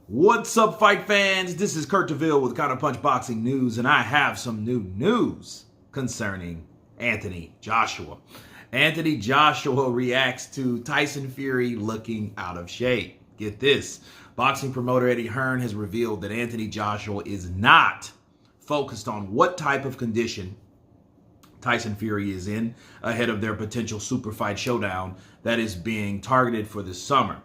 What's up, fight fans? This is Kurt DeVille with Counterpunch Boxing News, and I have some new news concerning Anthony Joshua. Anthony Joshua reacts to Tyson Fury looking out of shape. Get this. Boxing promoter Eddie Hearn has revealed that Anthony Joshua is not focused on what type of condition Tyson Fury is in ahead of their potential super fight showdown that is being targeted for this summer.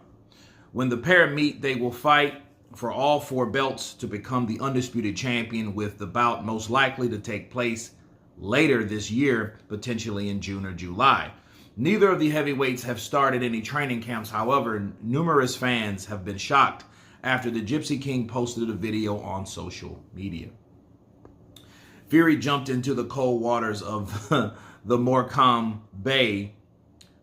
When the pair meet, they will fight for all four belts to become the undisputed champion, with the bout most likely to take place later this year, potentially in June or July. Neither of the heavyweights have started any training camps. However, numerous fans have been shocked after the Gypsy King posted a video on social media. Fury jumped into the cold waters of the Morecambe Bay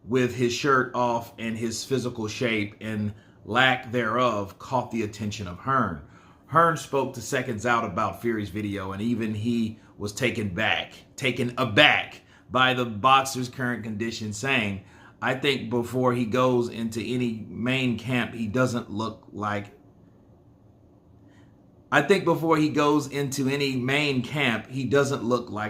with his shirt off, and his physical shape and lack thereof caught the attention of Hearn. Hearn spoke to Seconds Out about Fury's video, and even he was taken aback by the boxer's current condition, saying, I think before he goes into any main camp, he doesn't look like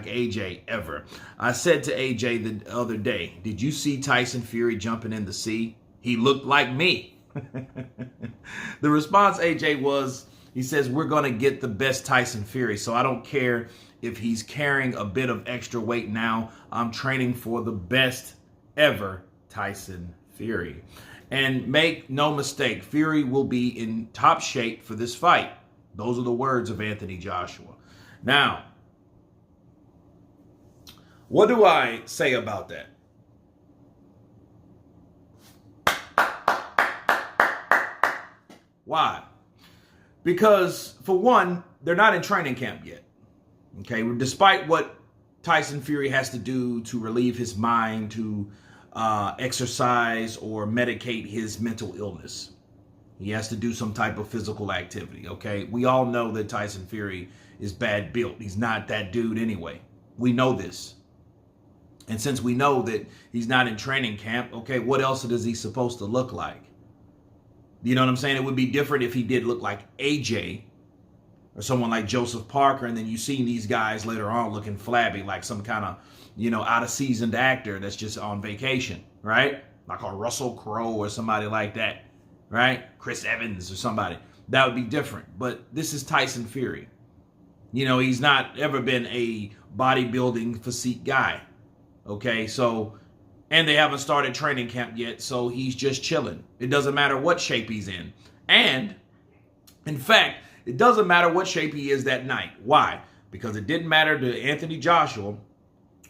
AJ ever. I said to AJ the other day, did you see Tyson Fury jumping in the sea? He looked like me. The response AJ was, he says, we're going to get the best Tyson Fury, so I don't care if he's carrying a bit of extra weight now. I'm training for the best ever Tyson Fury. And make no mistake, Fury will be in top shape for this fight. Those are the words of Anthony Joshua. Now, what do I say about that? Why? Because, for one, they're not in training camp yet. Okay, despite what Tyson Fury has to do to relieve his mind, to exercise or medicate his mental illness. He has to do some type of physical activity, okay? We all know that Tyson Fury is bad built. He's not that dude anyway. We know this. And since we know that he's not in training camp, okay, what else is he supposed to look like? You know what I'm saying? It would be different if he did look like AJ or someone like Joseph Parker, and then you see these guys later on looking flabby like some kind of, out-of-seasoned actor that's just on vacation, right? Like a Russell Crowe or somebody like that, right? Chris Evans or somebody. That would be different. But this is Tyson Fury. He's not ever been a bodybuilding physique guy, okay? So, and they haven't started training camp yet, so he's just chilling. It doesn't matter what shape he's in. And, in fact, it doesn't matter what shape he is that night. Why? Because it didn't matter to Anthony Joshua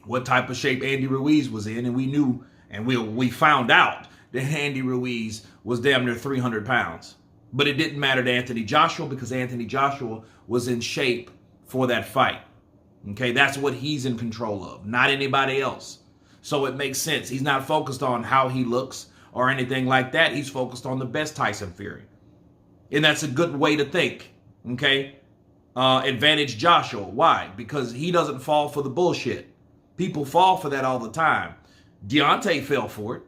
what type of shape Andy Ruiz was in, and we knew, and we found out that Andy Ruiz was damn near 300 pounds. But it didn't matter to Anthony Joshua because Anthony Joshua was in shape for that fight. Okay, that's what he's in control of, not anybody else. So it makes sense. He's not focused on how he looks or anything like that. He's focused on the best Tyson Fury. And that's a good way to think, okay? Advantage Joshua. Why? Because he doesn't fall for the bullshit. People fall for that all the time. Deontay fell for it.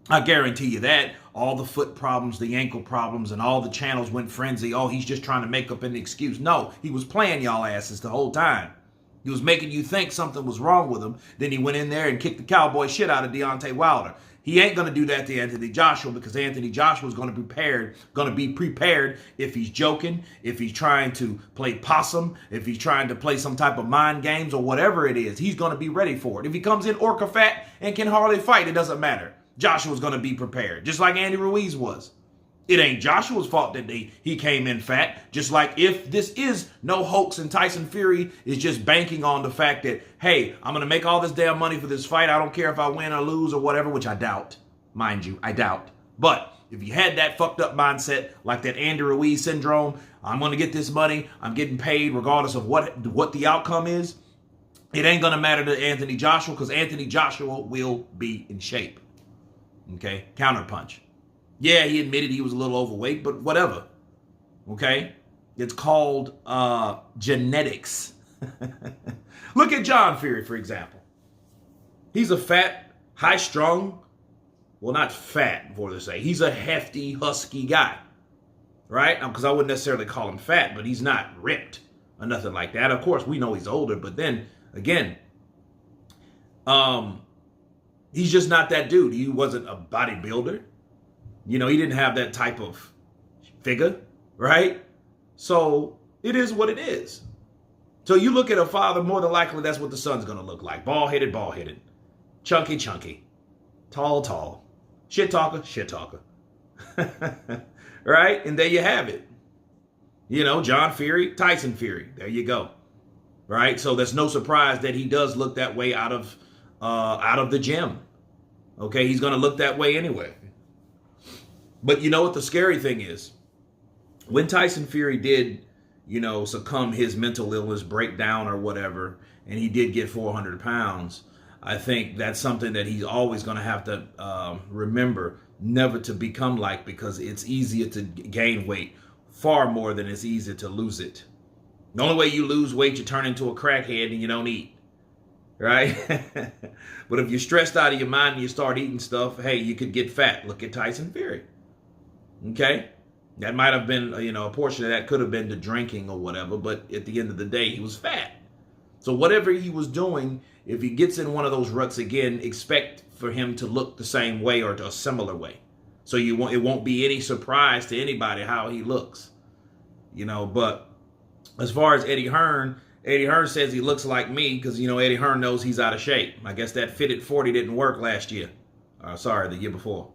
I guarantee you that. All the foot problems, the ankle problems, and all the channels went frenzy. Oh, he's just trying to make up an excuse. No, he was playing y'all asses the whole time. He was making you think something was wrong with him. Then he went in there and kicked the cowboy shit out of Deontay Wilder. He ain't going to do that to Anthony Joshua because Anthony Joshua is going to be prepared if he's joking, if he's trying to play possum, if he's trying to play some type of mind games or whatever it is. He's going to be ready for it. If he comes in orca fat and can hardly fight, it doesn't matter. Joshua's going to be prepared, just like Andy Ruiz was. It ain't Joshua's fault that he came in fat, just like if this is no hoax and Tyson Fury is just banking on the fact that, hey, I'm going to make all this damn money for this fight. I don't care if I win or lose or whatever, which I doubt. Mind you, I doubt. But if you had that fucked up mindset, like that Andy Ruiz syndrome, I'm going to get this money, I'm getting paid regardless of what the outcome is, it ain't going to matter to Anthony Joshua because Anthony Joshua will be in shape. Okay? Counterpunch. Yeah, he admitted he was a little overweight, but whatever. Okay? It's called genetics. Look at John Fury, for example. He's a fat, high-strung, well, not fat, before they say. He's a hefty, husky guy. right? Because I wouldn't necessarily call him fat, but he's not ripped or nothing like that. Of course, we know he's older, but then again, he's just not that dude. He wasn't a bodybuilder. You know, he didn't have that type of figure, right? So it is what it is. So you look at a father, more than likely that's what the son's going to look like. Bald-headed, bald-headed. Chunky, chunky. Tall, tall. Shit talker, shit talker. Right? And there you have it. You know, John Fury, Tyson Fury. There you go. Right? So there's no surprise that he does look that way out of the gym. Okay? He's going to look that way anyway. But you know what the scary thing is? When Tyson Fury did, you know, succumb his mental illness, breakdown or whatever, and he did get 400 pounds, I think that's something that he's always going to have to remember never to become like, because it's easier to gain weight far more than it's easier to lose it. The only way you lose weight, you turn into a crackhead and you don't eat, right? But if you're stressed out of your mind and you start eating stuff, hey, you could get fat. Look at Tyson Fury. Okay? That might have been, you know, a portion of that could have been the drinking or whatever, but at the end of the day, he was fat. So whatever he was doing, if he gets in one of those ruts again, expect for him to look the same way or a similar way. So it won't be any surprise to anybody how he looks. You know, but as far as Eddie Hearn says he looks like me because, you know, Eddie Hearn knows he's out of shape. I guess that fit at 40 didn't work last year. The year before.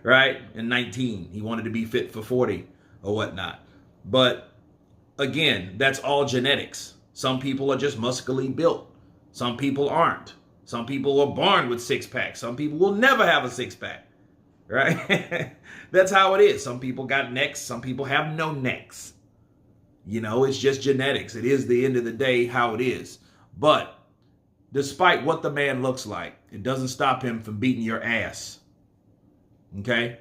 Right? In 19, he wanted to be fit for 40 or whatnot. But again, that's all genetics. Some people are just muscularly built. Some people aren't. Some people are born with six packs. Some people will never have a six pack. Right? That's how it is. Some people got necks. Some people have no necks. You know, it's just genetics. It is the end of the day how it is. But despite what the man looks like, it doesn't stop him from beating your ass. Okay?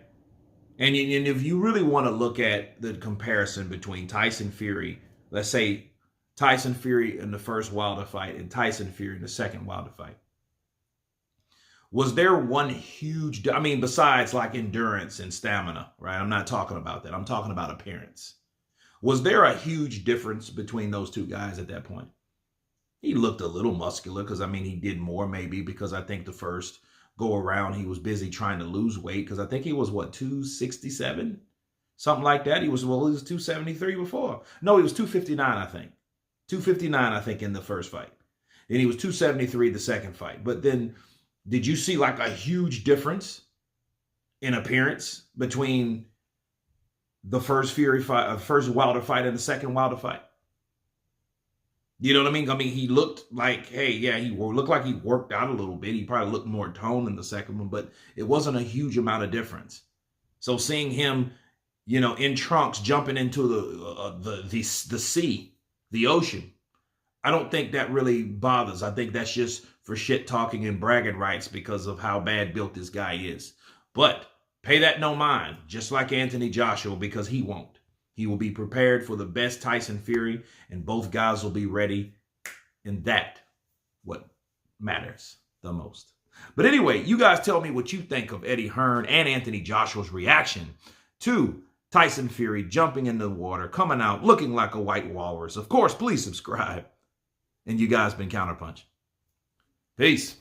And if you really want to look at the comparison between Tyson Fury, let's say Tyson Fury in the first Wilder fight and Tyson Fury in the second Wilder fight, was there one huge, besides like endurance and stamina, right? I'm not talking about that. I'm talking about appearance. Was there a huge difference between those two guys at that point? He looked a little muscular because, he did more maybe because I think the first go around he was busy trying to lose weight because I think he was, 267? Something like that. He was 273 before. No, he was 259, I think. 259, I think, in the first fight. And he was 273 the second fight. But then, did you see like a huge difference in appearance between the first Fury fight, first Wilder fight and the second Wilder fight? You know what I mean? He looked like, he looked like he worked out a little bit. He probably looked more toned in the second one, but it wasn't a huge amount of difference. So seeing him, you know, in trunks jumping into the sea, the ocean, I don't think that really bothers. I think that's just for shit talking and bragging rights because of how bad built this guy is. But pay that no mind, just like Anthony Joshua, because he won't. He will be prepared for the best Tyson Fury, and both guys will be ready. And that what matters the most. But anyway, you guys tell me what you think of Eddie Hearn and Anthony Joshua's reaction to Tyson Fury jumping in the water, coming out looking like a white walrus. Of course, please subscribe. And you guys been Counterpunch. Peace.